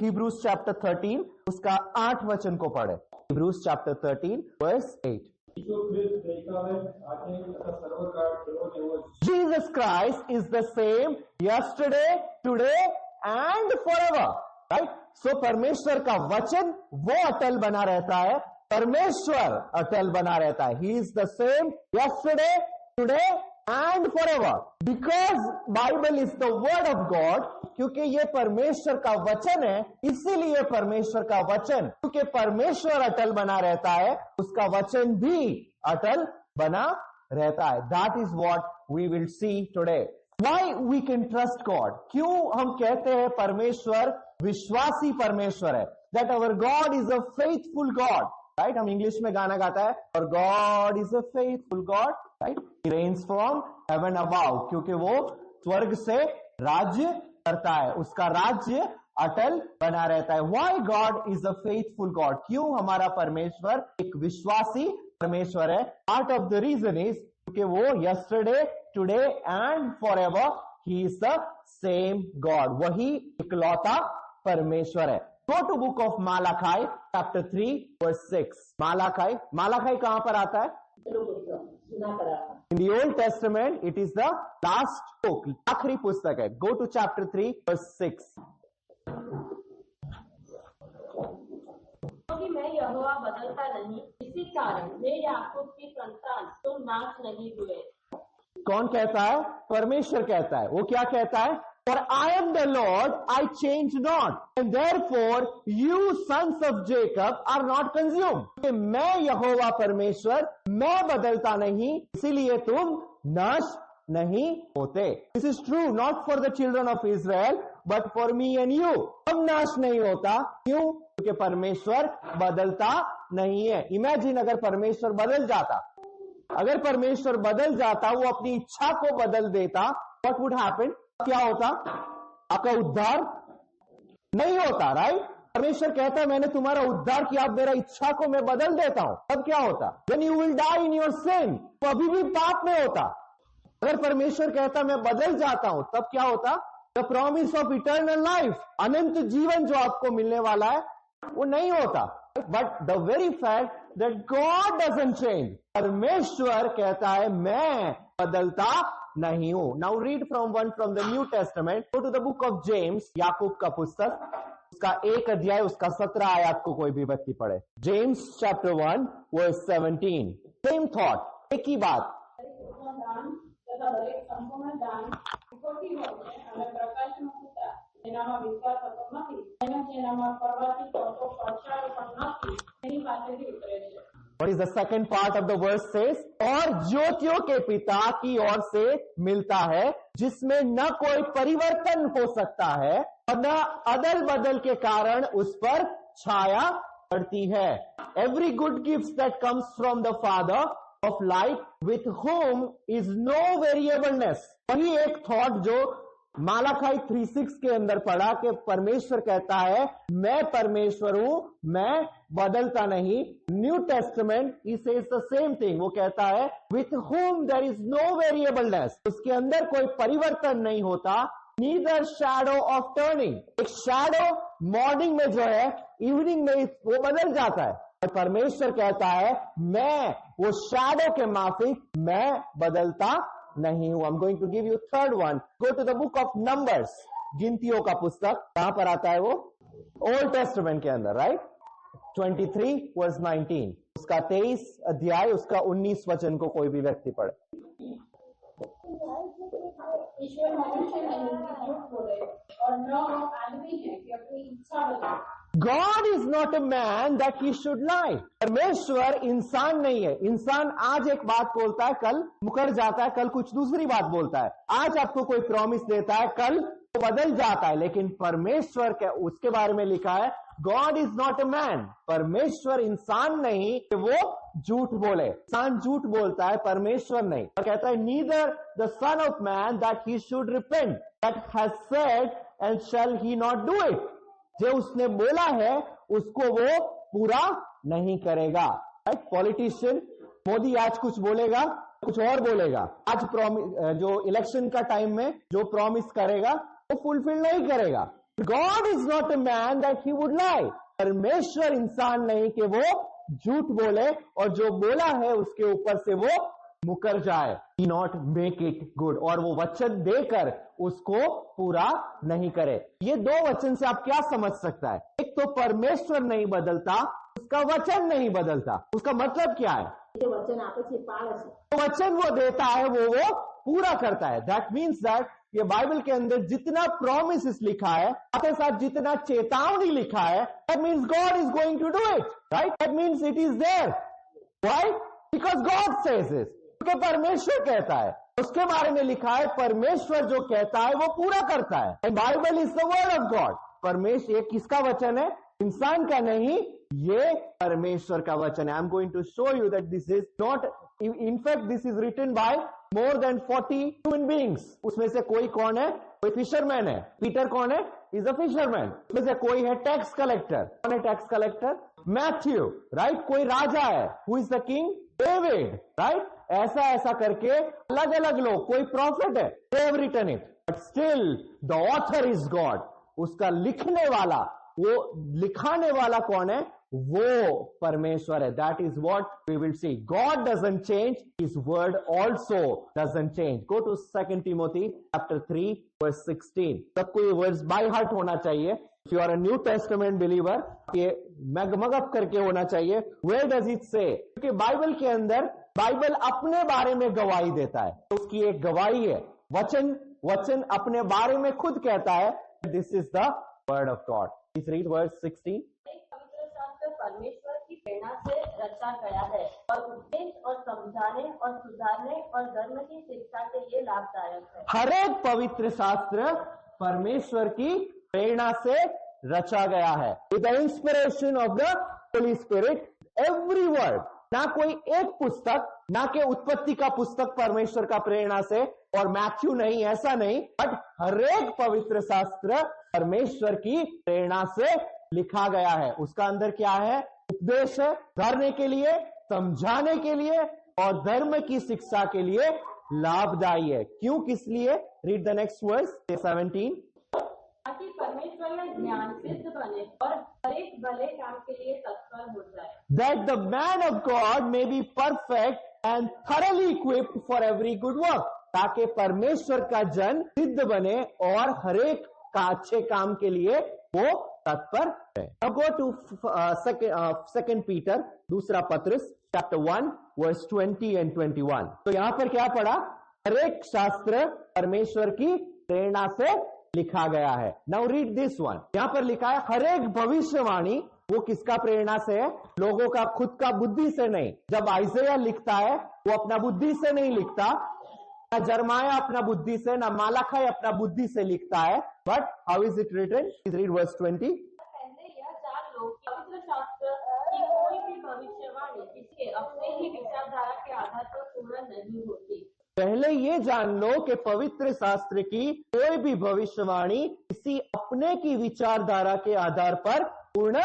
Hebrews chapter 13 उसका 8 वचन को पढ़े। Hebrews chapter 13 verse 8। Jesus Christ is the same yesterday, today and forever, right? So परमेश्वर का वचन वो अटल बना रहता है, परमेश्वर अटल बना रहता है। He is the same yesterday, today and forever. Because Bible is the word of God, क्योंकि ये परमेश्वर का वचन है, इसीलिए परमेश्वर का वचन, क्योंकि परमेश्वर अटल बना रहता है, उसका वचन भी अटल बना रहता है। That is what we will see today. Why we can trust God? क्यों हम कहते हैं परमेश्वर विश्वासी परमेश्वर है? That our God is a faithful God. Right? हम इंग्लिश में गाना गाता है, और God is a faithful God. Right? He reigns from heaven above. क्योंकि वो स्वर्ग से राज्य करता है, उसका राज्य अटल बना रहता है। Why God is a faithful God? क्यों हमारा परमेश्वर एक विश्वासी परमेश्वर है? Part of the reason is क्योंकि वो yesterday, today and forever he is the same God. वही इकलौता परमेश्वर है। Go to book of Malachi chapter 3 verse 6. Malachi कहां पर आता है? In the Old Testament it is the last book, आखिरी पुस्तक है। Go to chapter 3 verse 6. क्योंकि मैं यहोवा बदलता नहीं, इसी कारण वे याकूब की संतान तुम नाश नहीं हुए। कौन कहता है? परमेश्वर कहता है। वो क्या कहता है? For I am the Lord, I change not, and therefore you sons of Jacob are not consumed. कि मैं यहोवा परमेश्वर, मैं बदलता नहीं, इसीलिए तुम नाश नहीं होते। This is true not for the children of Israel, but for me and you. हम नाश नहीं होता, क्यों? क्योंकि परमेश्वर बदलता नहीं है। इमेजिन अगर परमेश्वर बदल जाता, अगर परमेश्वर बदल जाता, वो अपनी इच्छा को बदल देता, what would happen? क्या होता? आपका उद्धार नहीं होता, राइट? परमेश्वर कहता है मैंने तुम्हारा उद्धार किया, अब मेरा इच्छा को मैं बदल देता हूं, तब क्या होता? Then you will die in your sin. तो अभी भी पाप में होता। अगर परमेश्वर कहता मैं बदल जाता हूं, तब क्या होता? The promise of eternal life, अनंत जीवन जो आपको मिलने वाला है, वो नहीं होता। But the very fact that God doesn't change, परमेश्वर कहता है मैं बदलता नहीं हूं। Now read from the New Testament. Go to the book of James, याकूब का पुस्तक, उसका 1 अध्याय, उसका 17 आयत को कोई भी व्यक्ति पढ़े। James chapter 1 verse 17. Same thought, एक ही बात। What is the second part of the verse says? और ज्योतियों के पिता की ओर से मिलता है, जिसमें न कोई परिवर्तन हो सकता है और न अदल बदल के कारण उस पर छाया पड़ती है। Every good gift that comes from the Father of light, with whom is no variableness. वही एक थॉट जो मालाखाई 3:6 के अंदर पढ़ा कि परमेश्वर कहता है मैं परमेश्वर हूं, मैं बदलता नहीं। New Testament he says the same thing, वो कहता है with whom there is no variableness, उसके अंदर कोई परिवर्तन नहीं होता। नीदर शैडो ऑफ टर्निंग, एक शैडो मॉर्निंग में जो है, इवनिंग में वो बदल जाता है। परमेश्वर कहता है मैं वो शैडो के माफिक मैं बदलता नहीं हूं। I'm going to give you third one. Go to the book of Numbers. गिनतियों का पुस्तक, कहां पर आता है वो? ओल्ड टेस्टामेंट के अंदर, राइट? 23 verse 19, उसका 23 अध्याय, उसका 19 वचन को कोई भी व्यक्ति पढ़े। ईश्वर मनुष्य नहीं कि झूठ बोले और न वो आदमी है कि अपनी इच्छा बदले। God is not a man that he should lie. परमेश्वर इंसान नहीं है। इंसान आज एक बात बोलता है, कल मुकर जाता है, कल कुछ दूसरी बात बोलता है। आज आपको कोई प्रॉमिस देता है, कल वो बदल जाता है। लेकिन परमेश्वर के उसके बारे में लिखा है God is not a man. परमेश्वर इंसान नहीं कि वो झूठ बोले। इंसान झूठ बोलता है, परमेश्वर नहीं। और कहता है neither the son of man that he should repent, that has said and shall he not do it. जो उसने बोला है उसको वो पूरा नहीं करेगा। राइट? पॉलिटिशियन मोदी आज कुछ बोलेगा, कुछ और बोलेगा। आज जो इलेक्शन का टाइम में जो प्रॉमिस करेगा वो फुलफिल नहीं करेगा। God is not a man that he would lie. परमेश्वर इंसान नहीं कि वो झूठ बोले और जो बोला है उसके ऊपर से वो मुकर जाए. He not make it good. और वो वचन देकर उसको पूरा नहीं करे. ये दो वचन से आप क्या समझ सकता है? एक तो परमेश्वर नहीं बदलता, उसका वचन नहीं बदलता. उसका मतलब क्या है? वचन आपे छे पाळे छे. वचन वो देता है वो पूरा करता है. दैट मीन्स दैट ये बाइबल के अंदर जितना प्रॉमिसेस लिखा है, साथ ही साथ जितना चेतावनी लिखा है, that means God is going to do it. Right? That means it is there. Why? Because God says this. क्योंकि परमेश्वर कहता है, उसके बारे में लिखा है, परमेश्वर जो कहता है वो पूरा करता है. And Bible is the word of God. परमेश्वर, ये किसका वचन है? इंसान का नहीं, ये परमेश्वर का वचन है. I am going to show you that this is not, in fact this is written by more than 40 human beings. उसमें से कोई कौन है? कोई फिशरमैन है. पीटर कौन है? Is a fisherman. उसमें से कोई है टैक्स कलेक्टर. कौन है टैक्स कलेक्टर? मैथ्यू. राइट? कोई राजा है. Who is the king? David. Right? ऐसा ऐसा करके अलग अलग लोग. कोई प्रॉफिट है. They have written it, but still the author is God. उसका लिखने वाला, वो लिखाने वाला कौन है? वो परमेश्वर है. That is what we will see. God doesn't change, his word also doesn't change. Go to 2 Timothy chapter 3 verse 16. सबको ये वर्ड्स बाय हार्ट होना चाहिए. If you are a New Testament believer, ये मगमगप करके होना चाहिए. वेयर डज इट से? क्योंकि बाइबल के अंदर बाइबल अपने बारे में गवाही देता है. तो उसकी एक गवाही है. वचन अपने बारे में खुद कहता है, this is the word of God. Please read verse 16. पवित्र शास्त्र परमेश्वर की प्रेरणा से रचा गया है और उपदेश और समझाने और सुधारने और धर्म की शिक्षा के लिए लाभदायक है. हर एक पवित्र शास्त्र परमेश्वर की प्रेरणा से रचा गया है. With the inspiration of the Holi spirit, every word. ना कोई एक पुस्तक, ना के उत्पत्ति का पुस्तक परमेश्वर का प्रेरणा से, और मैथ्यू नहीं, ऐसा नहीं, बट हर एक पवित्र शास्त्र परमेश्वर की प्रेरणा से लिखा गया है. उसका अंदर क्या है? उपदेश है, सुधारने के लिए, समझाने के लिए और धर्म की शिक्षा के लिए लाभदायी है. क्यों? किस लिए? Read the next verse 17. ताकि परमेश्वर में ज्ञान सिद्ध बने और हर एक भले काम के लिए तत्पर हो जाए. That the man of God may be perfect and thoroughly equipped for every good work. ताकि परमेश्वर का जन सिद्ध बने और हर एक का अच्छे काम के लिए वो तत्पर है. Now go to 2 Peter, दूसरा पत्रस, chapter 1 verse 20 and 21. तो यहां पर क्या पढ़ा? हर एक शास्त्र परमेश्वर की प्रेरणा से लिखा गया है. Now read this one. यहां पर लिखा है हर एक भविष्यवाणी वो किसका प्रेरणा से है? लोगों का खुद का बुद्धि से नहीं. जब आइज़ाया लिखता है वो अपना बुद्धि से नहीं लिखता, ना जरमाया अपना बुद्धि से, ना मालाखाई अपना बुद्धि से लिखता है. But how is it written? Read verse 20. पहले यह जान लो कि पवित्र शास्त्र की कोई भी भविष्यवाणी इसके अपने ही विचारधारा के आधार पर पूर्ण नहीं होती. पहले ये जान लो कि पवित्र शास्त्र की कोई भी भविष्यवाणी किसी अपने की विचारधारा के आधार पर पूर्ण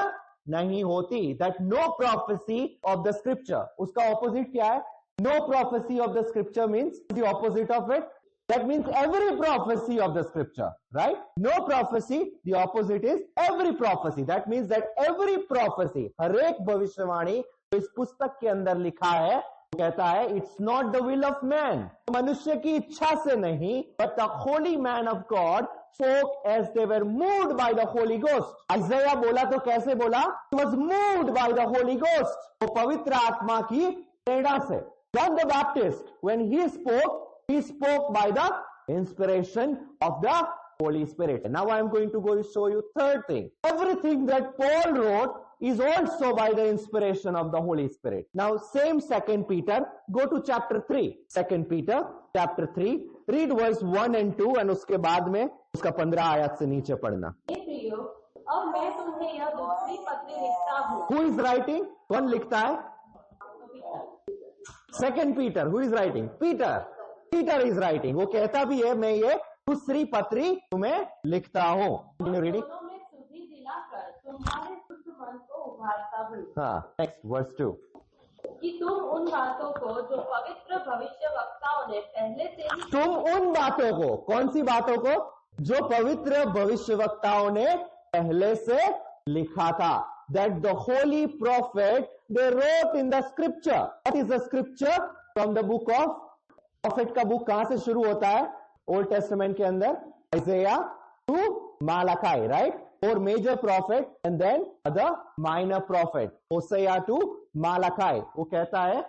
नहीं होती. That no prophecy of the scripture. उसका ऑपोजिट क्या है? No prophecy of the scripture means the opposite of it. That means every prophecy of the scripture. Right? No prophecy, the opposite is every prophecy. That means that every prophecy, हर एक भविष्यवाणी तो इस पुस्तक के अंदर लिखा है, कहता है it's not the will of man. मनुष्य की इच्छा से नहीं, but the Holi man of God spoke as they were moved by the Holy Ghost. आइज़ाया बोला तो कैसे बोला? He was moved by the Holy Ghost. वो पवित्र आत्मा की प्रेरणा से. John the Baptist, when he spoke by the inspiration of the Holy Spirit. Now I am going to go show you third thing. Everything that Paul wrote is also by the inspiration of the Holy Spirit. Now same 2 Peter, go to chapter 3. 2 Peter chapter 3, read verse 1 and 2 and उसके बाद में उसका 15 आयत से नीचे पढ़ना. हे प्रियो, अब मैं तुम्हें यह दूसरी पत्री लिखता हूँ. Who is writing? कौन लिखता है? 2 Peter. Who is writing? Peter. Peter is writing. वो कहता भी है मैं ये दूसरी पत्री तुम्हें लिखता हूँ. रीडिंग. दोनों में शुद्धि दिलाकर तुम्हारे शुद्ध मन को उभारता हूँ. हाँ, next verse 2. कि तुम उन बातों को जो पवित्र भविष्य वक्ताओं ने पहले से ही तुम उन बातों को, कौन सी बातों को? जो पवित्र भविष्यवक्ताओं ने पहले से लिखा था. That the holy prophet they wrote in the scripture. What is the scripture? From the book of prophet का बुक कहां से शुरू होता है? ओल्ड टेस्टामेंट के अंदर Isaiah to Malachi, right? 4 major prophet and then other minor prophet. Hosea to Malachi. वो कहता है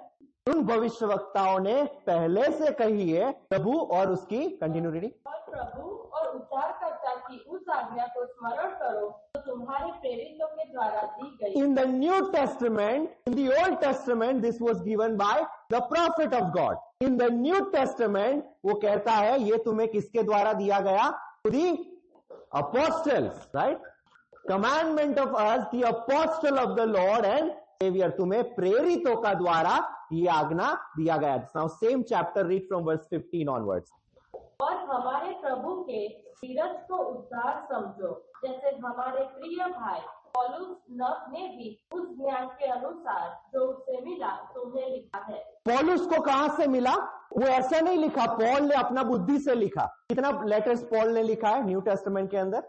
उन भविष्यवक्ताओं ने पहले से कही है प्रभु और उसकी कंटिन्यू रीडिंग. और प्रभु और उद्धारकर्ता की उस आज्ञा को स्मरण करो तो तुम्हारे प्रेरितों के द्वारा दी गई. In the New Testament, in the Old Testament, this was given by the prophet of God. In the New Testament, वो कहता है ये तुम्हें किसके द्वारा दिया गया? The apostles, right? Commandment of us, the apostle of the Lord and Savior. तुम्हें प्रेरितों का द्वारा ये आज्ञा दिया गया. Now same chapter, read from verse 15 onwards. और हमारे प्रभु के धीरज को उद्धार समझो, जैसे हमारे प्रिय भाई पौलुस ने भी उस ज्ञान के अनुसार जो उससे मिला तुम्हें लिखा है. पौलुस को कहां से मिला? वो ऐसा नहीं लिखा, पॉल ने अपना बुद्धि से लिखा. कितना लेटर्स पॉल ने लिखा है न्यू टेस्टामेंट के अंदर?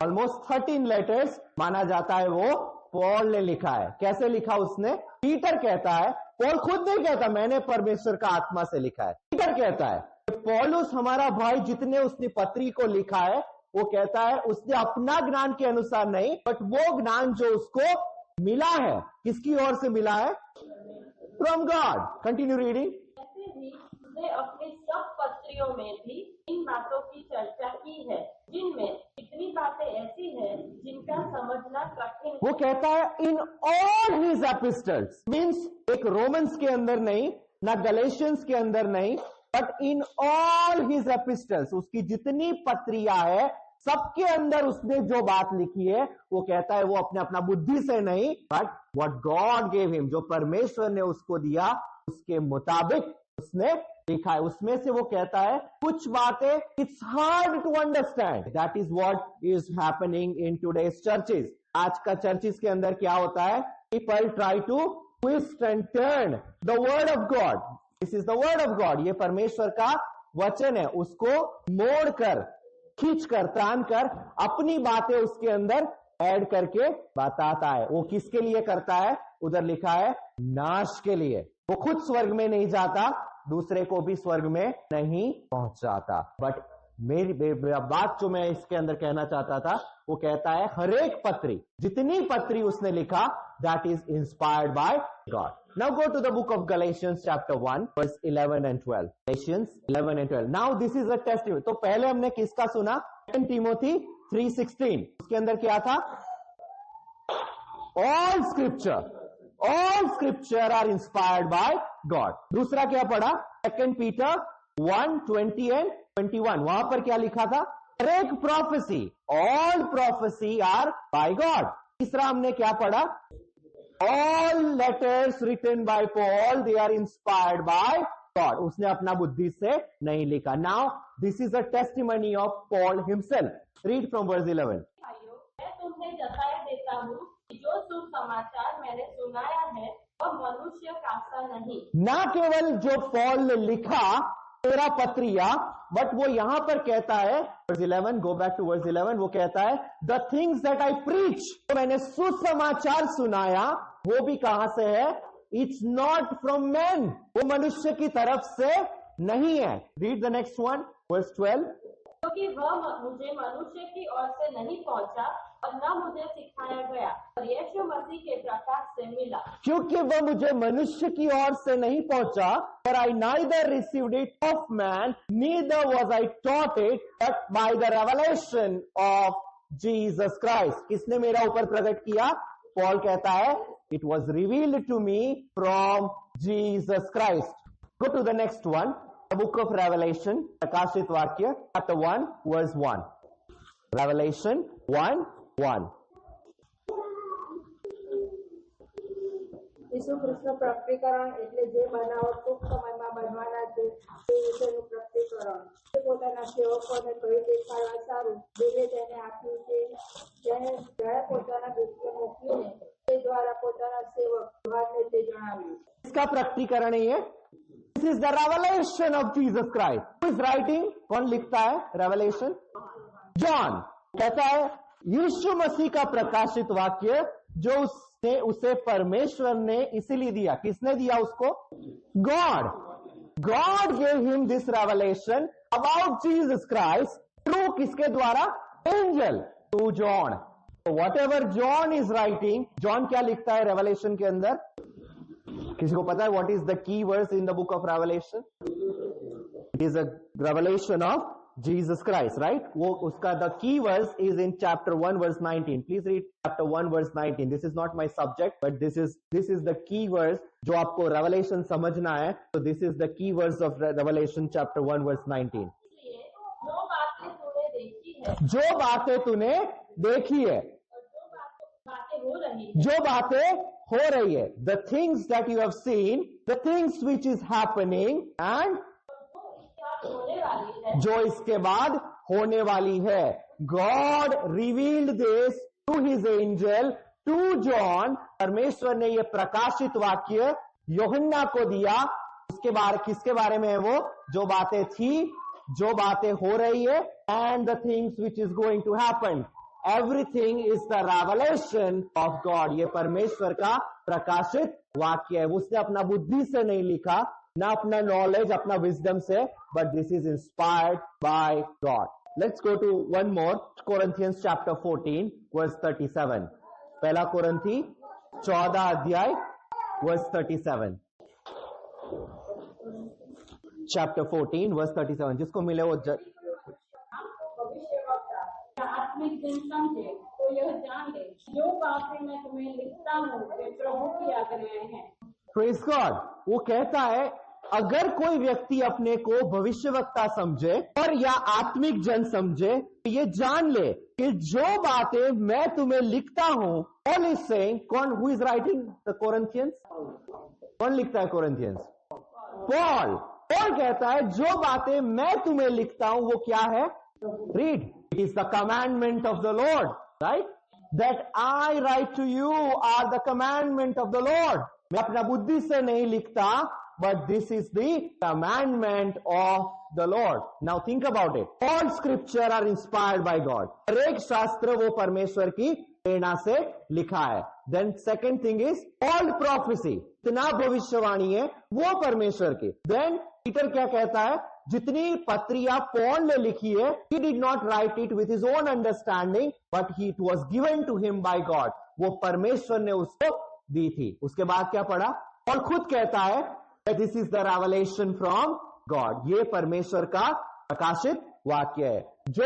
ऑलमोस्ट 13 लेटर्स माना जाता है वो पॉल ने लिखा है. कैसे लिखा उसने? पीटर कहता है, पॉल खुद नहीं कहता मैंने परमेश्वर का आत्मा से लिखा है. पीटर कहता है पौलुस हमारा भाई जितने उसने पत्री को लिखा है वो कहता है उसने अपना ज्ञान के अनुसार नहीं, बट वो ज्ञान जो उसको मिला है किसकी ओर से मिला है? From God. Continue reading. ऐसे ही उसने अपनी सब पत्रियों में भी इन बातों की चर्चा की है, जिनमें इतनी बातें ऐसी हैं जिनका समझना कठिन. वो कहता है in all his epistles, means एक रोमन्स के अंदर नहीं, ना गलेशियंस के अंदर नहीं, but in all his epistles, उसकी जितनी पत्रियां है सबके अंदर उसने जो बात लिखी है वो कहता है वो अपना बुद्धि से नहीं, but what God gave him, जो परमेश्वर ने उसको दिया उसके मुताबिक उसने लिखा है. उसमें से वो कहता है कुछ बातें it's hard to understand. That is what is happening in today's churches. आज का चर्चेस के अंदर क्या होता है? People try to twist and turn the word of God. This is the word of God. ये परमेश्वर का वचन है, उसको मोड़कर, खींचकर, तान कर अपनी बातें उसके अंदर ऐड करके बताता है. वो किसके लिए करता है? उधर लिखा है नाश के लिए. वो खुद स्वर्ग में नहीं जाता, दूसरे को भी स्वर्ग में नहीं पहुंचाता. बट मेरी बात जो मैं इसके अंदर कहना चाहता था वो कहता है हर एक पत्री, जितनी पत्री उसने लिखा, that is inspired by God. Now go to the book of Galatians chapter 1 verse 11 and 12. Galatians 11 and 12. Now this is a testimony. तो पहले हमने किसका सुना? 2 Timothy 3:16. उसके अंदर क्या था? All scripture are inspired by God. दूसरा क्या पढ़ा? 2 Peter 1:20 and 21. वहां पर क्या लिखा था? एक prophecy, all prophecy are by God. तीसरा हमने क्या पढ़ा? All letters written by Paul, they are inspired by God. उसने अपना बुद्धि से नहीं लिखा. Now, this is a testimony of Paul himself. Read from verse 11. भाइयों, मैं तुम्हें जताया देता हूँ कि जो सुसमाचार मैंने सुनाया है वह मनुष्य का सा नहीं. ना केवल जो पॉल ने लिखा 13 पत्रियां, बट वो यहां पर कहता है verse 11, go back to verse 11, वो कहता है the things that I preach, तो मैंने सुसमाचार सुनाया, वो भी कहां से है? It's not from men, वो मनुष्य की तरफ से नहीं है. Read the next one, verse 12. क्योंकि वह मुझे मनुष्य की ओर से नहीं पहुंचा और न मुझे सिखाया गया, और यीशु मसीह के प्रकाश से मिला. क्योंकि वह मुझे मनुष्य की ओर से नहीं पहुंचा, पर I neither received it of man, neither was I taught it, but by the revelation of Jesus Christ. किसने मेरा ऊपर प्रकट किया? पॉल कहता है it was revealed to me from Jesus Christ. Go to the next one, the book of Revelation, प्रकाशित वाक्य, chapter 1, verse 1. Revelation 1:1. ઈસુ કૃષ્ણ પ્રકટીકરણ એટલે જે બનાવો ટૂંક સમયમાં બનવાના છે તે વિશેનું પ્રકટીકરણ. તે પોતાના સેવકોને કહી દેખાડવા સારું દેવે તેને આપ્યું છે, જેને જ્યારે પોતાના દૂતને મોકલીને તે દ્વારા પોતાના સેવક યોહાનને તે જણાવ્યું. इसका प्रकटीकरण ही है. This is the revelation of Jesus Christ. Who is writing? कौन लिखता है? Revelation? जॉन कहता है यीशु मसीह का प्रकाशित वाक्य जो उसने उसे परमेश्वर ने इसीलिए दिया। किसने दिया उसको? God gave him this revelation about Jesus Christ through किसके द्वारा? Angel to John. Whatever John is writing, John क्या लिखता है रेवलेशन के अंदर? किसी को पता है what is the key verse in the book of Revelation? It is a revelation of Jesus Christ, right? वो उसका the key verse is in chapter 1 verse 19. Please read chapter 1 verse 19. This is not my subject, but this is the key verse जो आपको Revelation समझना है. So this is the key verse of Revelation chapter 1 verse 19. जो बातें तूने देखी है, जो बातें हो रही है, the things that you have seen, the things which is happening and जो इसके बाद होने वाली है. God revealed this to his angel to John. परमेश्वर ने यह प्रकाशित वाक्य यूहन्ना को दिया. उसके बारे किसके बारे में है वो? जो बातें थी, जो बातें हो रही है, and the things which is going to happen. Everything is the revelation of God. ये परमेश्वर का प्रकाशित वाक्य है. उसने अपना बुद्धि से नहीं लिखा, ना अपना नॉलेज, अपना विजडम से, but this is inspired by God. Let's go to one more. Corinthians chapter 14 verse 37. पहला कोरिन्थी 14 अध्याय वर्स 37. Chapter 14 verse 37. जिसको मिले वो आत्मिक दिन समझे तो यह जान ले जो बातें मैं तुम्हें लिखता हूँ वे प्रभु की आज्ञाएं हैं. Praise God. वो कहता है अगर कोई व्यक्ति अपने को भविष्यवक्ता समझे और या आत्मिक जन समझे तो ये जान ले कि जो बातें मैं तुम्हें लिखता हूं. पॉल इज सेइंग, कौन? Who is writing the Corinthians? कौन लिखता है कोरिन्थियंस? पॉल. पॉल कहता है जो बातें मैं तुम्हें लिखता हूं वो क्या है? Read. It is the commandment of the Lord, right? That I write to you are the commandment of the Lord. मैं अपना बुद्धि से नहीं लिखता, but this is the commandment of the Lord. Now think about it. All scripture are inspired by God. हर एक शास्त्र वो परमेश्वर की प्रेरणा से लिखा है. Then second thing is all prophecy. इतना भविष्यवाणी है वो परमेश्वर की. Then पीटर क्या कहता है? जितनी पत्रियां पॉल ने लिखी है, he did not write it with his own understanding, but it was given to him by God. वो परमेश्वर ने उसको दी थी. उसके बाद क्या पढ़ा? पॉल खुद कहता है this is the revelation from God. ये परमेश्वर का प्रकाशित वाक्य है. जो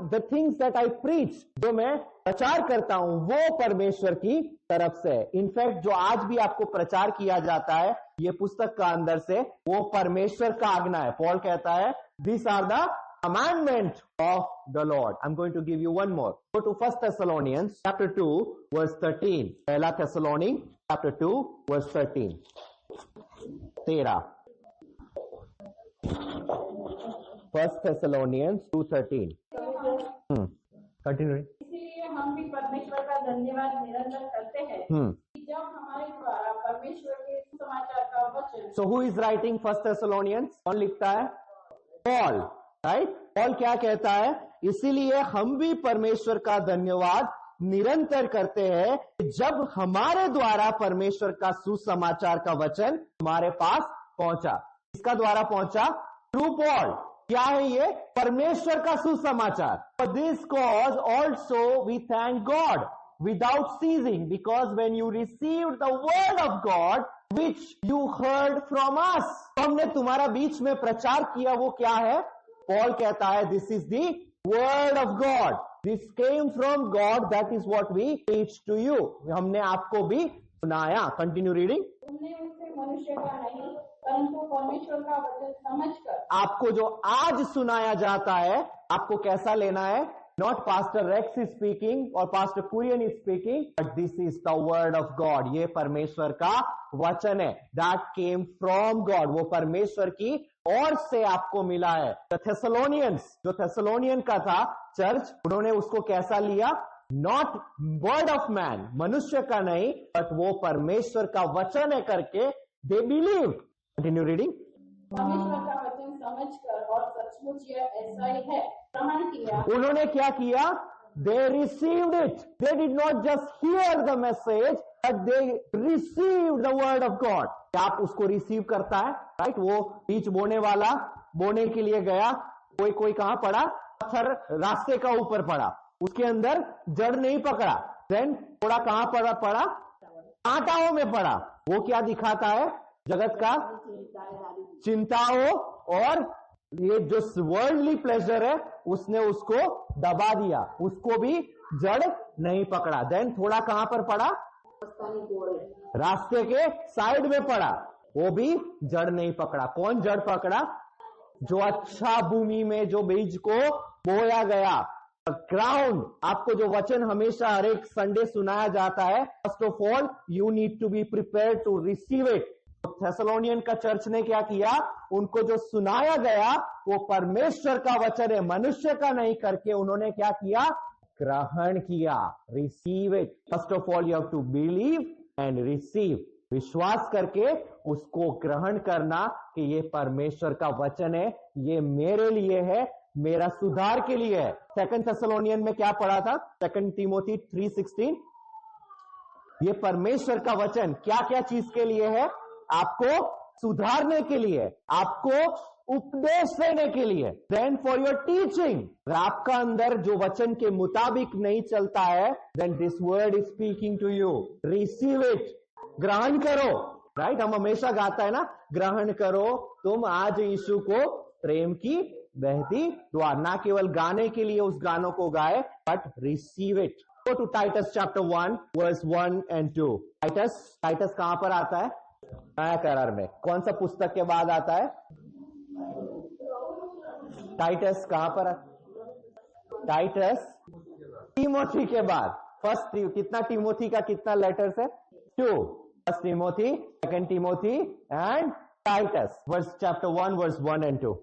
the things that I preach, जो मैं प्रचार करता हूं वो परमेश्वर की तरफ से. इनफैक्ट जो आज भी आपको प्रचार किया जाता है ये पुस्तक का अंदर से, वो परमेश्वर का आज्ञा है. पॉल कहता है this are the commandment of the Lord. I'm going to give you one more. Go to 1 Thessalonians chapter 2 verse 13. पहला थेसलोनी chapter 2 verse 13. 13. 1 Thessalonians 2:13. Continue. इसीलिए हम भी परमेश्वर का धन्यवाद निरंतर करते हैं कि जब हमारे द्वारा परमेश्वर के समाचार का वचन. So who is writing 1 Thessalonians? कौन लिखता है? Paul. राइट? पॉल क्या कहता है? इसीलिए हम भी परमेश्वर का धन्यवाद निरंतर करते हैं जब हमारे द्वारा परमेश्वर का सुसमाचार का वचन हमारे पास पहुंचा. इसका द्वारा पहुंचा? Through Paul. क्या है ये? परमेश्वर का सुसमाचार. For this cause also we thank God without ceasing, because when you received the word of God which you heard from us. हमने तुम्हारा बीच में प्रचार किया, वो क्या है? पॉल कहता है this is the word of God. This came from God, that is what we teach to you. हमने आपको भी सुनाया. Continue reading. तुमने उसे मनुष्य का नहीं परंतु परमेश्वर का वचन समझकर. आपको जो आज सुनाया जाता है आपको कैसा लेना है? Not pastor Rex is speaking और pastor Kurian is speaking, but this is the word of God. ये परमेश्वर का वचन है. That came from God. वो परमेश्वर की और से आपको मिला है. द थेसलोनियंस, जो थेसलोनियन का था चर्च, उन्होंने उसको कैसा लिया? नॉट वर्ड ऑफ मैन, मनुष्य का नहीं, बट वो परमेश्वर का वचन है करके दे बिलीव. Continue reading. परमेश्वर का वचन समझकर और सचमुच यह ऐसा ही है ग्रहण किया। उन्होंने क्या किया? They received it. They did not just hear the message, but they received the word of God. क्या आप उसको रिसीव करता है? राइट वो बीज बोने वाला बोने के लिए गया, कोई कहां पड़ा? पत्थर रास्ते का ऊपर पड़ा, उसके अंदर जड़ नहीं पकड़ा। देन थोड़ा कहां पड़ा? आटाओं में पड़ा। वो क्या दिखाता है? जगत का चिंताओं और ये जो वर्ल्डली प्लेजर है उसने उसको दबा दिया, उसको भी जड़ नहीं पकड़ा। देन थोड़ा कहां पर पड़ा? रास्ते के साइड में पड़ा, वो भी जड़ नहीं पकड़ा। कौन जड़ पकड़ा? जो अच्छा भूमि में जो बीज को बोया गया, ग्राउंड। आपको जो वचन हमेशा हर एक संडे सुनाया जाता है, first of all you need to be prepare to receive it. Thessalonian का चर्च ने क्या किया? उनको जो सुनाया गया वो परमेश्वर का वचन है, मनुष्य का नहीं करके उन्होंने क्या किया? ग्रहण किया। Receive it. First of all you have to believe and receive. विश्वास करके उसको ग्रहण करना कि ये परमेश्वर का वचन है, ये मेरे लिए है, मेरा सुधार के लिए है। सेकंड थेसलोनियन में क्या पढ़ा था? सेकंड तीमोथी 3:16। ये परमेश्वर का वचन क्या क्या चीज के लिए है? आपको सुधारने के लिए, आपको उपदेश देने के लिए। Then for your teaching. अगर आपका अंदर जो वचन के मुताबिक नहीं चलता है, then this word is speaking to you. Receive it. ग्रहण करो। राइट हम हमेशा गाता है ना, ग्रहण करो तुम आज यीशु को प्रेम की बहती द्वार। ना केवल गाने के लिए उस गानों को गाए, but receive it. Go to Titus chapter 1 verse 1 and 2। Titus कहां पर आता है? नया करार में। कौन सा पुस्तक के बाद आता है? टाइटस कहां पर? टाइटस टीमोथी के बाद। फर्स्ट कितना टीमोथी का कितना लेटर्स है? 2। First Timothy, second Timothy and Titus. Verse chapter 1 verse 1 and 2।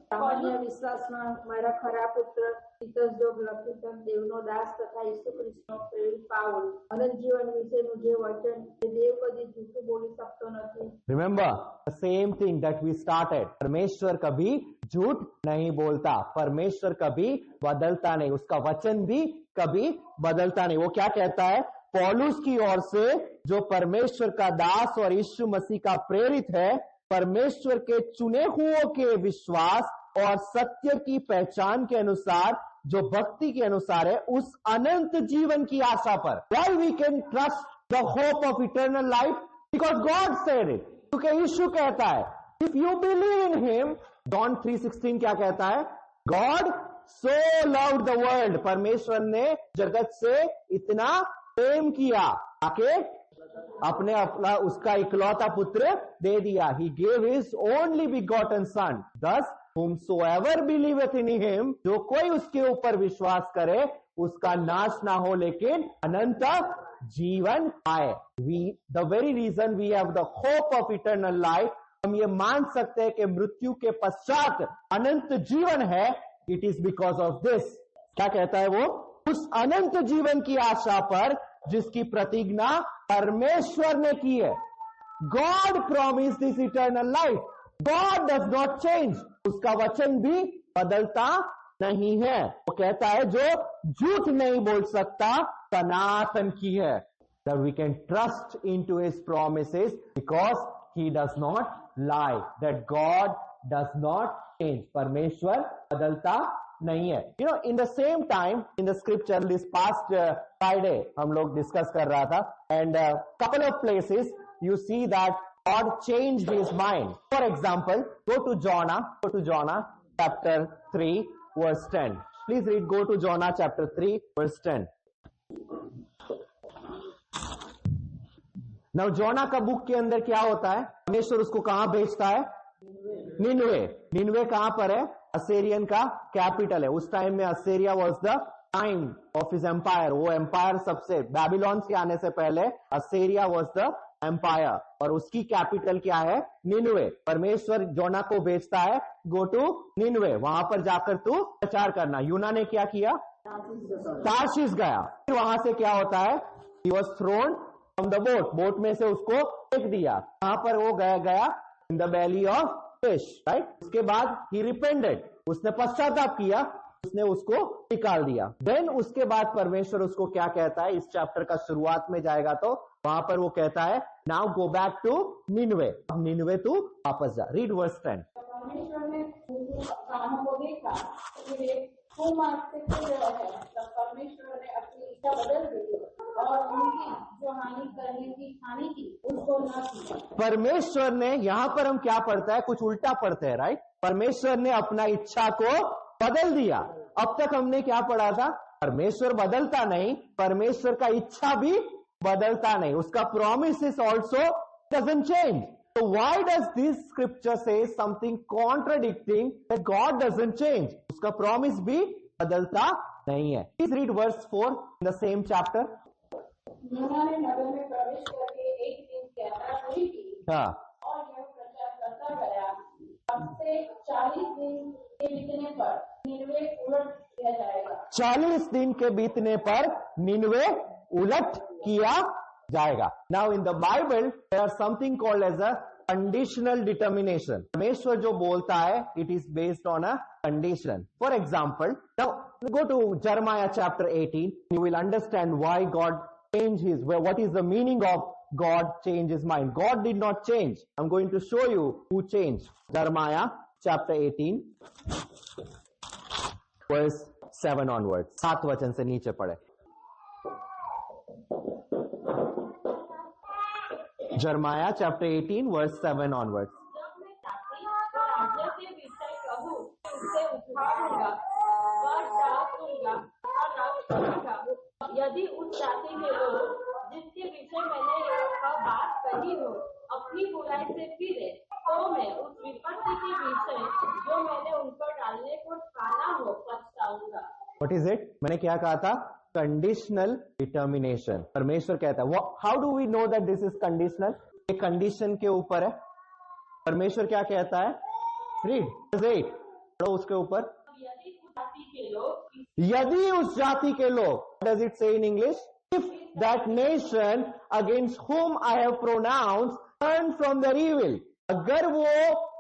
સામાન્ય વિશ્વાસમાં મારા ખરા પુત્ર તીતસ જોગ લખીતન દેવનો દાસ તથા ઈસુ ખ્રિસ્તનો પ્રેરિત પાઉલ અનંત જીવન વિશેનું જે વચન તે દેવ કદી જૂઠું બોલી શકતો નથી। Remember the same thing that we started। परमेश्वर कभी झूठ नहीं बोलता, परमेश्वर कभी बदलता नहीं, उसका वचन भी कभी बदलता नहीं। वो क्या कहता है? पौलुस की ओर से जो परमेश्वर का दास और यीशु मसीह का प्रेरित है, परमेश्वर के चुने हुओं के विश्वास और सत्य की पहचान के अनुसार, जो भक्ति के अनुसार है, उस अनंत जीवन की आशा पर। Why we can trust the hope of eternal life? Because God said it। क्योंकि यीशु कहता है, if you believe in him, John 3:16 क्या कहता है? God so loved the world। परमेश्वर ने जगत से इतना प्रेम किया आके अपने अपना उसका इकलौता पुत्र दे दिया। He gave his only begotten son, thus whomsoever believeth in him, जो कोई उसके ऊपर विश्वास करे उसका नाश ना हो लेकिन अनंत जीवन पाए। The very reason we have the hope of eternal life, हम ये मान सकते हैं कि मृत्यु के पश्चात अनंत जीवन है, it is because of this। क्या कहता है वो? उस अनंत जीवन की आशा पर जिसकी प्रतिज्ञा परमेश्वर ने की है। God promise this eternal life. God does not change. उसका वचन भी बदलता नहीं है। वो कहता है जो झूठ नहीं बोल सकता, सनातन की है। that we can trust into his promises because he does not lie, that God does not change। परमेश्वर बदलता नहीं है। You know, in the same time, in the scripture, this past Friday, हम लोग discuss कर रहा था, and couple of places, you see that God changed his mind। For example, go to Jonah chapter 3 verse 10। Please read, go to Jonah chapter 3 verse 10। Now, Jonah का book के अंदर क्या होता है? परमेश्वर उसको कहां भेजता है? निनवे कहां पर है? असेरियन का कैपिटल है। उस टाइम में Assyria was the time of his empire. वो एम्पायर सबसे बैबिलोन के आने से पहले असेरिया वॉज द एम्पायर, और उसकी कैपिटल क्या है? निनवे। परमेश्वर जोना को भेजता है, गो टू निनवे, वहां पर जाकर तू प्रचार करना। यूना ने क्या किया? तार्शीश गया। फिर वहां से क्या होता है? He was throne from the boat. Boat में से उसको फेंक दिया। कहां पर वो गया? In the valley of fish, right? उसके बाद he repented, उसने पश्चाताप किया, उसने उसको निकाल दिया। देन उसके बाद परमेश्वर उसको क्या कहता है, इस चैप्टर का शुरुआत में जाएगा तो वहां पर वो कहता है now go back to Nineveh, अब निनवे तू वापस जा। Read verse 10। परमेश्वर ने उनके कामों को देखा, फिर एक कुमार्ग से फिर रहा है, तब परमेश्वर ने अपनी इच्छा बदल दी और उनकी जो हानि करने की ठानी थी उसको न की। परमेश्वर ने, यहां पर हम क्या पढ़ता है, कुछ उल्टा पढ़ते हैं, राइट? परमेश्वर ने अपना इच्छा को बदल दिया। अब तक हमने क्या पढ़ा था, परमेश्वर बदलता नहीं, परमेश्वर का इच्छा भी बदलता नहीं, उसका promise is also doesn't change. So why does this scripture say something contradicting that God doesn't change? उसका प्रॉमिस भी बदलता नहीं है। Please read verse 4 in the same chapter. यूना ने नगर में प्रवेश करके एक दिन की यात्रा पूरी की हाँ, और यह प्रचार करता गया, अब से 40 दिन के बीतने पर निनवे उलट दिया जाएगा। 40 दिन के बीतने पर निनवे उलट किया जाएगा। Now in the Bible there are something called as a conditional determination. परमेश्वर जो बोलता है it is based on a condition. For example, now go to Jeremiah chapter 18. You will understand why God changed his, what is the meaning of God changed his mind. God did not change. I'm going to show you who changed. Jeremiah chapter 18 verse 7 onwards. 7 वचन से नीचे पढ़े। Jeremiah chapter 18 verse 7 onwards. जब मैं जाति और राज्य के विषय कहूँ, उसे उखाड़ूंगा, काट डालूंगा और नाश करूंगा। यदि उस जाति के लोग जिसके विषय मैंने यह बात कही हो अपनी बुराई से फिरे, तो मैं उस विपत्ति के विषय जो मैंने उन पर डालने को ठाना हो पछताऊंगा। What is it? मैंने क्या कहा था? Conditional determination. परमेश्वर कहता है, how do we know that this is conditional? एक कंडीशन के ऊपर है। परमेश्वर क्या कहता है? रीड 8, पढ़ो उसके ऊपर। यदि उस जाति के लोग, डज इट से in English? If that nation against whom I have pronounced turn from their evil, अगर वो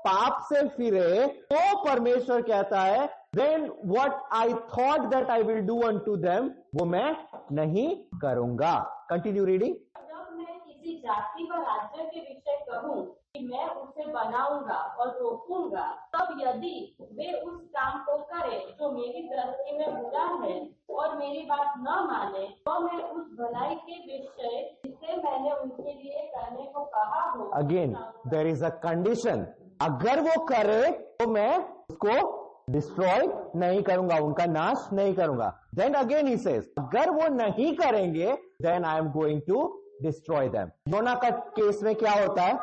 पाप से फिरे तो परमेश्वर कहता है then what I thought that I will do unto them, वो मैं नहीं करूंगा। Continue reading. जब मैं किसी जाति व राज्य के विषय कहूँ कि मैं उसे बनाऊंगा और रोकूंगा, तब यदि वे उस काम को करें जो मेरी दृष्टि में बुरा है और मेरी बात न माने, तो मैं उस भलाई के विषय जिसे मैंने उनके लिए करने को कहा हो। Again there is a condition, अगर वो करे तो मैं उसको डिस्ट्रॉय नहीं करूंगा, उनका नाश नहीं करूंगा। देन अगेन ही सेज, अगर वो नहीं करेंगे then I am going to destroy them. Jonah का केस में क्या होता है?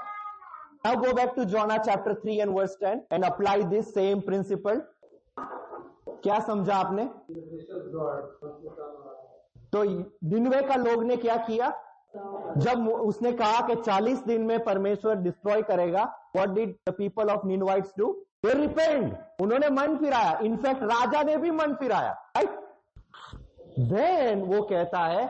Now go back to Jonah chapter 3 and verse 10 and apply this same principle. क्या समझा आपने? तो निनवे का लोग ने क्या किया? जब उसने कहा कि 40 दिन में परमेश्वर डिस्ट्रॉय करेगा, what did the people of Ninevites do? They repent, उन्होंने मन फिराया। इनफैक्ट राजा ने भी मन फिराया, राइट? देन वो कहता है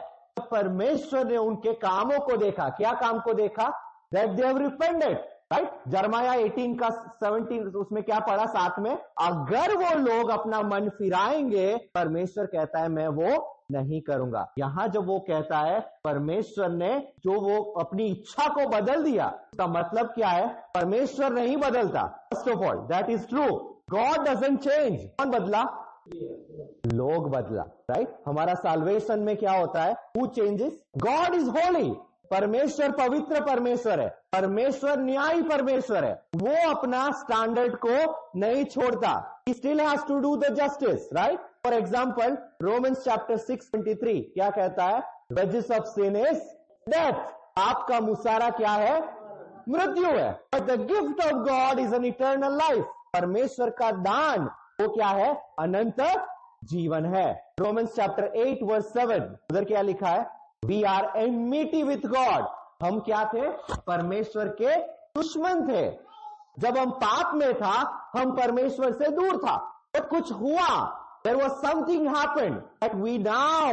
परमेश्वर ने उनके कामों को देखा। क्या काम को देखा? That they have repented, right? Jeremiah 18 का 17 उसमें क्या पढ़ा साथ में? अगर वो लोग अपना मन फिराएंगे, परमेश्वर कहता है मैं वो नहीं करूंगा। यहां जब वो कहता है परमेश्वर ने जो वो अपनी इच्छा को बदल दिया, उसका मतलब क्या है? परमेश्वर नहीं बदलता। First of all that is true, God doesn't change. कौन बदला? लोग बदला, राइट? हमारा साल्वेशन में क्या होता है? Who changes? God is Holi, परमेश्वर पवित्र परमेश्वर है, परमेश्वर न्यायी परमेश्वर है। वो अपना स्टैंडर्ड को नहीं छोड़ता। He still has to do the justice, right? For example Romans chapter 6:23 क्या कहता है? Wages of sin is death, आपका मुसारा क्या है? मृत्यु है। But the gift of God is an eternal life, परमेश्वर का दान वो क्या है? अनंत जीवन है। रोमन्स चैप्टर 8 वर्स 7 उधर क्या लिखा है? We are enmity with God, हम क्या थे? परमेश्वर के दुश्मन थे। जब हम पाप में था हम परमेश्वर से दूर था, तो कुछ हुआ, there was something happened that we now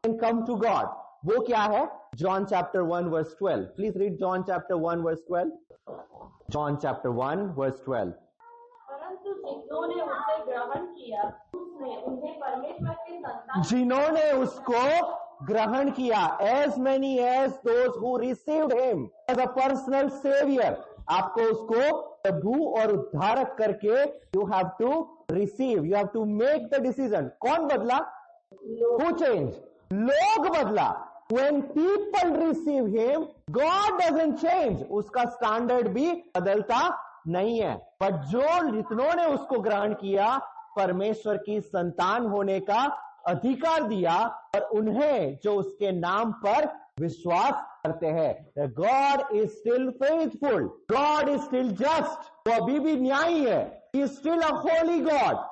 can come to God. वो क्या है? John chapter 1 verse 12. Please read John chapter 1 verse 12. John chapter 1 verse 12. परंतु जिन्होंने उसे ग्रहण किया उसने उन्हें परमेश्वर के संतान जिन्होंने उसको ग्रहण किया, as many as those who received him as a personal savior. आपको उसको प्रभु और उद्धारक करके you have to receive, you have to make the decision. कौन बदला? Who changed? लोग बदला. When people receive him, God doesn't change. उसका स्टैंडर्ड भी बदलता नहीं है. पर जितनों ने उसको ग्रहण किया, परमेश्वर की संतान होने का अधिकार दिया और उन्हें जो उसके नाम पर विश्वास करते हैं. God is still faithful, God is still just. वो अभी भी न्यायी है. He is still a Holi God.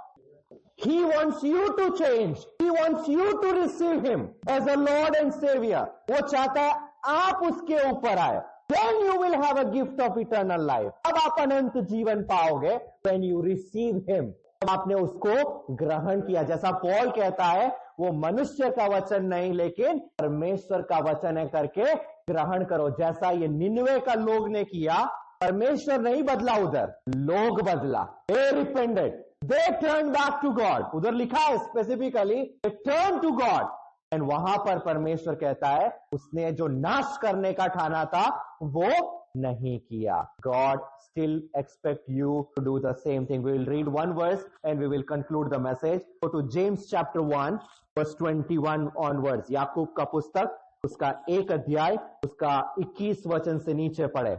He wants you to change. He wants you to receive him as a Lord and Savior. वो चाहता है आप उसके ऊपर आए. Then you will have a gift of eternal life. अब आप अनंत जीवन पाओगे when you receive him. अब आपने उसको ग्रहण किया. जैसा पॉल कहता है, वो मनुष्य का वचन नहीं लेकिन परमेश्वर का वचन है करके ग्रहण करो. जैसा ये निनवे का लोग ने किया, परमेश्वर नहीं बदला, उधर लोग बदला. They repented. They turned back to God. उधर लिखा है specifically, they turned to God. And वहां पर परमेश्वर कहता है उसने जो नाश करने का ठाना था वो नहीं किया. God still expect you to do the same thing. We will read one verse and we will conclude the message. Go to James chapter 1 verse 21 onwards. याकूब का पुस्तक, उसका 1 अध्याय, उसका 21 वचन से नीचे पढ़े.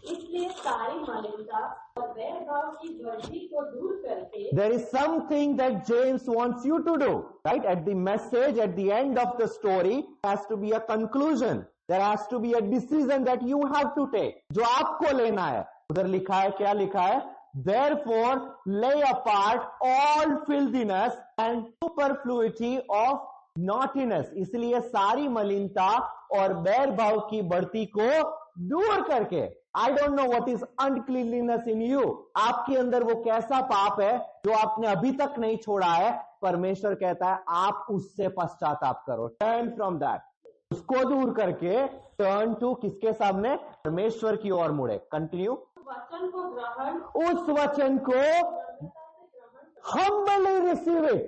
इसलिए सारी मलिनता और वैरभाव की वर्दी को दूर करके There is something that James wants you to do, right? At the message, at the end of the story, has to be a conclusion. There has to be a decision that you have to take. जो आपको लेना है. उधर लिखा है, क्या लिखा है? Therefore, lay apart all filthiness and superfluity of naughtiness. इसलिए सारी मलिनता और बैरभाव की बढ़ती को दूर करके. I don't know what is uncleanliness in you. आपके अंदर वो कैसा पाप है जो आपने अभी तक नहीं छोड़ा है. परमेश्वर कहता है आप उससे पश्चाताप करो. Turn from that. उसको दूर करके टर्न टू किसके सामने? परमेश्वर की ओर मुड़े. कंटिन्यू. वचन को ग्रहण उस वचन को humbly receive it.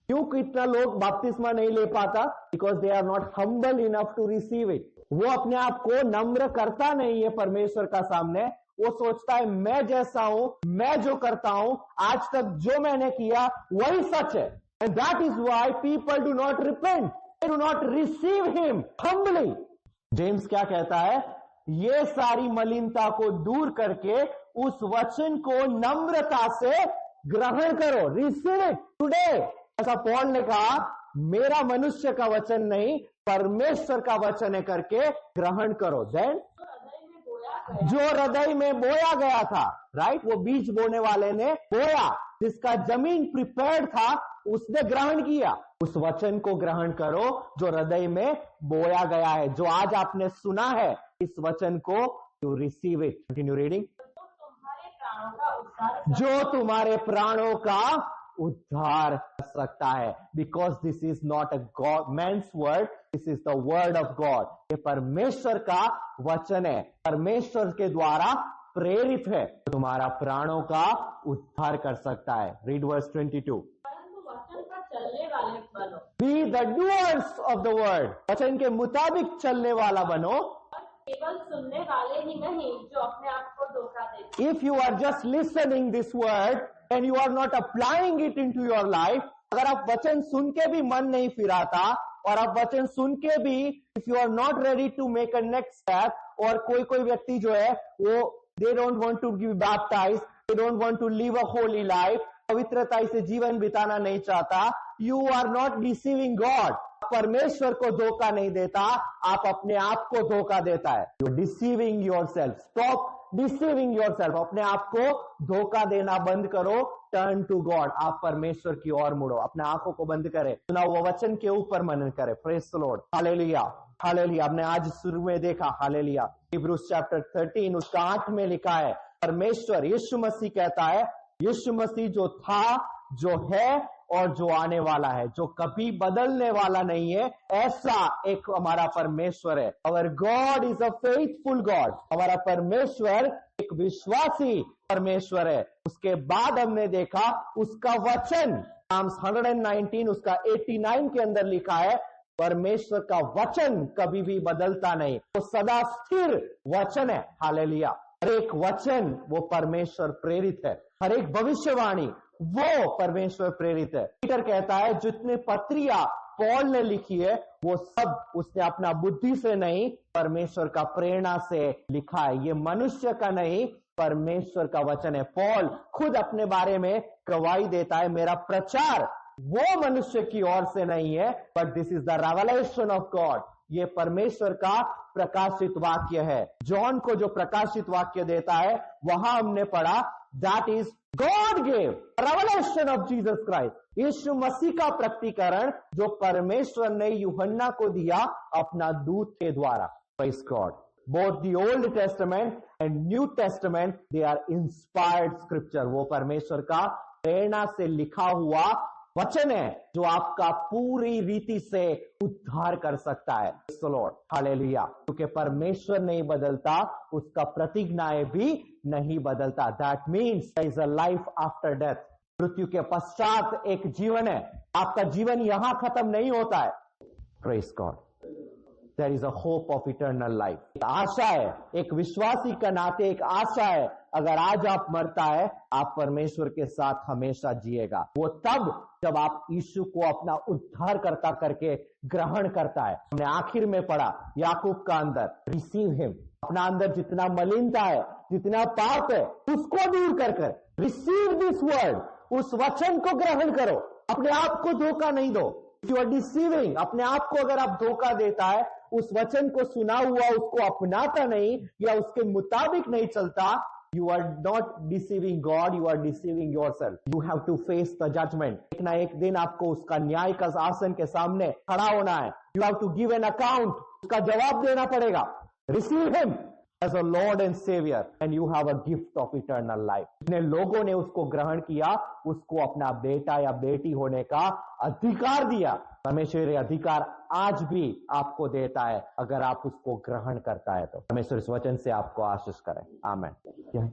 क्यों कितना लोग बपतिस्मा नहीं ले पाता? Because they are not humble enough to receive it. वो अपने आप को नम्र करता नहीं है परमेश्वर का सामने. वो सोचता है मैं जैसा हूं, मैं जो करता हूं, आज तक जो मैंने किया वही सच है. And that is why people do not repent, they do not receive him humbly. James क्या कहता है? ये सारी मलिनता को दूर करके उस वचन को नम्रता से ग्रहण करो. Receive it today. ऐसा पॉल ने कहा मेरा मनुष्य का वचन नहीं, परमेश्वर का वचन है करके ग्रहण करो. देन जो हृदय में बोया गया था, राइट, वो बीज बोने वाले ने बोया, जिसका जमीन प्रिपेयर्ड था उसने ग्रहण किया. उस वचन को ग्रहण करो जो हृदय में बोया गया है, जो आज आपने सुना है. इस वचन को you receive it. Continue reading. जो तुम्हारे प्राणों का उद्धार कर सकता है. Because this is not a God man's word, this is the word of God. ये परमेश्वर का वचन है, परमेश्वर के द्वारा प्रेरित है. तुम्हारा प्राणों का उद्धार कर सकता है. Read verse 22. परंतु वचन पर चलने वाले बनो. Be the doers of the word. वचन के मुताबिक चलने वाला बनो. केवल सुनने वाले ही नहीं जो अपने आप को धोखा देते. If you are just listening this word and you are not applying it into your life, अगर आप वचन सुन के भी मन नहीं फिराता और आप वचन सुन के भी if you are not ready to make a next step, और कोई व्यक्ति जो है वो they don't want to be baptized, they don't want to live a holy life, पवित्रता से जीवन बिताना नहीं चाहता, you are not deceiving God. परमेश्वर को धोखा नहीं देता, आप अपने आप को धोखा देता है. You deceiving yourself. Stop deceiving yourself. अपने आप को धोखा देना बंद करो. Turn to God. आप परमेश्वर की ओर मुड़ो. अपने आंखों को बंद करें, सुना हुआ वचन के ऊपर मनन करें. Praise the Lord. Hallelujah, hallelujah. हमने आज शुरू में देखा, हालेलुया, हिब्रूज चैप्टर 13 उसका 8 में लिखा है, परमेश्वर यीशु मसीह कहता है, यीशु मसीह जो था, जो है और जो आने वाला है, जो कभी बदलने वाला नहीं है, ऐसा एक हमारा परमेश्वर है। Our God is a faithful God. हमारा परमेश्वर एक विश्वासी परमेश्वर है। उसके बाद हमने देखा उसका वचन, साम्स 119 उसका 89 के अंदर लिखा है, परमेश्वर का वचन कभी भी बदलता नहीं, वो सदा स्थिर वचन है। हालेलुया। हर एक वचन वो परमेश्वर प्रेरित है, हर एक भविष्यवाणी वो परमेश्वर प्रेरित है। पीटर कहता है जितने पत्रियां पौल ने लिखी है वो सब उसने अपना बुद्धि से नहीं, परमेश्वर का प्रेरणा से लिखा है। ये मनुष्य का नहीं, परमेश्वर का वचन है। पौल खुद अपने बारे में गवाही देता है, मेरा प्रचार वो मनुष्य की ओर से नहीं है, but this is the revelation of God. ये परमेश्वर का प्रकाशित वाक्य है। जॉन को जो प्रकाशित वाक्य देता है वहां हमने पढ़ा that is God gave revelation of Jesus Christ. यीशु मसीह का प्रकटीकरण जो परमेश्वर ने यूहन्ना को दिया अपना दूत के द्वारा। Praise God. Both the Old Testament and New Testament they are inspired scripture. वो परमेश्वर का प्रेरणा से लिखा हुआ वचन है जो आपका पूरी रीति से उद्धार कर सकता है। Lord hallelujah. क्योंकि परमेश्वर नहीं बदलता, उसका प्रतिज्ञाएं भी नहीं बदलता। That means there is a life after death. मृत्यु के पश्चात एक जीवन है। आपका जीवन यहां खत्म नहीं होता है। Praise God. There is a hope of eternal life. एक आशा है, एक विश्वासी का नाते एक आशा है। अगर आज आप मरता है, आप परमेश्वर के साथ हमेशा जिएगा। वो तब जब आप यीशु को अपना उद्धार करता करके ग्रहण करता है। हमने आखिर में पढ़ा याकूब का अंदर, रिसीव हिम। अपना अंदर जितना मलिनता है, जितना पाप है, उसको दूर कर रिसीव दिस वर्ड, उस वचन को ग्रहण करो। अपने आप को धोखा नहीं दो। You are deceiving. अपने आप को अगर आप धोखा देता है, उस वचन को सुना हुआ उसको अपनाता नहीं या उसके मुताबिक नहीं चलता, you are not deceiving God, you are deceiving yourself. You have to face the judgment. एक ना एक दिन आपको उसका न्याय का आसन के सामने खड़ा होना है। You have to give an account. उसका जवाब देना पड़ेगा। Receive him as a Lord and Savior and you have a gift of eternal life. जितने लोगों ने उसको ग्रहण किया, उसको अपना बेटा या बेटी होने का अधिकार दिया। परमेश्वर ये अधिकार आज भी आपको देता है अगर आप उसको ग्रहण करता है तो। परमेश्वर इस वचन से आपको आशीष करें। आमीन।